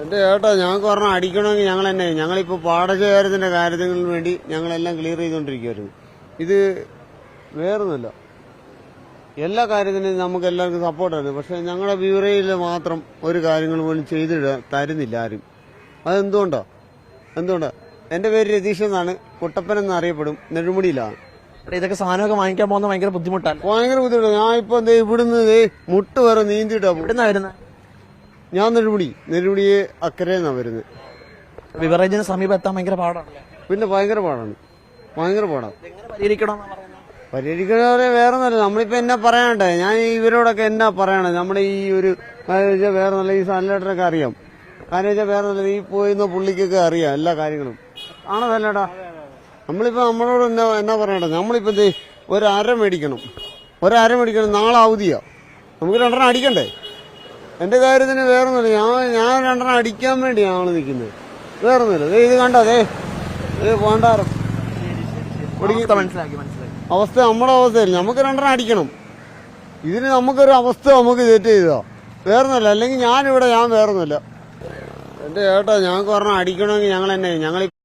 എന്റെ ചേട്ടാ ഞങ്ങൾക്ക് പറഞ്ഞാൽ അടിക്കണമെങ്കിൽ ഞങ്ങൾ തന്നെ ഞങ്ങളിപ്പോൾ പാടശേഖരത്തിന്റെ കാര്യത്തിന് വേണ്ടി ഞങ്ങളെല്ലാം ക്ലിയർ ചെയ്തുകൊണ്ടിരിക്കുവായിരുന്നു. ഇത് വേറൊന്നുമില്ല, എല്ലാ കാര്യത്തിനും നമുക്ക് എല്ലാവർക്കും സപ്പോർട്ടായിരുന്നു. പക്ഷെ ഞങ്ങളുടെ ബ്യൂറോയിൽ മാത്രം ഒരു കാര്യങ്ങൾ പോലും ചെയ്തിടാൻ തരുന്നില്ല ആരും. അതെന്തുകൊണ്ടാ? എന്റെ പേര് രതീഷ് എന്നാണ്, കുട്ടപ്പൻ എന്നറിയപ്പെടും, നെടുമുടിയിലാണ്. ഇതൊക്കെ സാധനമൊക്കെ വാങ്ങിക്കാൻ പോകുന്ന ഭയങ്കര ബുദ്ധിമുട്ടാണ്. ഭയങ്കര ബുദ്ധിമുട്ടാണ്. ഞാൻ ഇപ്പൊ ഇവിടുന്ന് മുട്ട് വരെ നീന്തിയിട്ടാ ഇവിടുന്നാ വരുന്നത്. ഞാൻ നെടുമുടിയെ അക്കരയെന്നാ വരുന്നത്. ബിവറേജിന് സമീപം എത്താൻ ഭയങ്കര പാടാണല്ലേ? പിന്നെ ഭയങ്കര പാടാണ്. പരിഹരിക്കണവരെ വേറെ ഒന്നല്ല. നമ്മളിപ്പോ എന്നാ പറയാണ്ടേ, ഞാൻ ഇവരോടൊക്കെ എന്നാ പറയണേ, നമ്മുടെ ഈ ഒരു വേറെ നല്ല ഈ സാലറ്ററൊക്കെ അറിയാം. കാര്യം വെച്ചാൽ വേറെ നല്ല ഈ പോയിരുന്ന പുള്ളിക്കൊക്കെ അറിയാം എല്ലാ കാര്യങ്ങളും. ആണോ അല്ലേടാ? നമ്മളിപ്പോ നമ്മളോട് എന്നാ പറയണ്ടേ, നമ്മളിപ്പോ ഒരു അര മേടിക്കണം, നാളെ അവധിയാ, നമുക്ക് 2 അടിക്കണ്ടേ? എന്റെ കാര്യത്തിന് വേറൊന്നുമില്ല. ഞാൻ 2 അടിക്കാൻ വേണ്ടിയാണ് നിൽക്കുന്നത്, വേറൊന്നുമില്ല. ഇത് കണ്ടോ, പോണ്ടാരം മനസ്സിലാക്കി. അവസ്ഥ നമ്മുടെ അവസ്ഥയല്ല, നമുക്ക് 2 അടിക്കണം. ഇതിന് നമുക്കൊരു അവസ്ഥ നമുക്ക് തെറ്റ് ചെയ്തോ, വേറൊന്നുമില്ല. അല്ലെങ്കിൽ ഞാൻ വേറൊന്നുമില്ല. എന്റെ ചേട്ടാ ഞങ്ങൾക്ക് പറഞ്ഞാൽ അടിക്കണമെങ്കിൽ ഞങ്ങൾ തന്നെ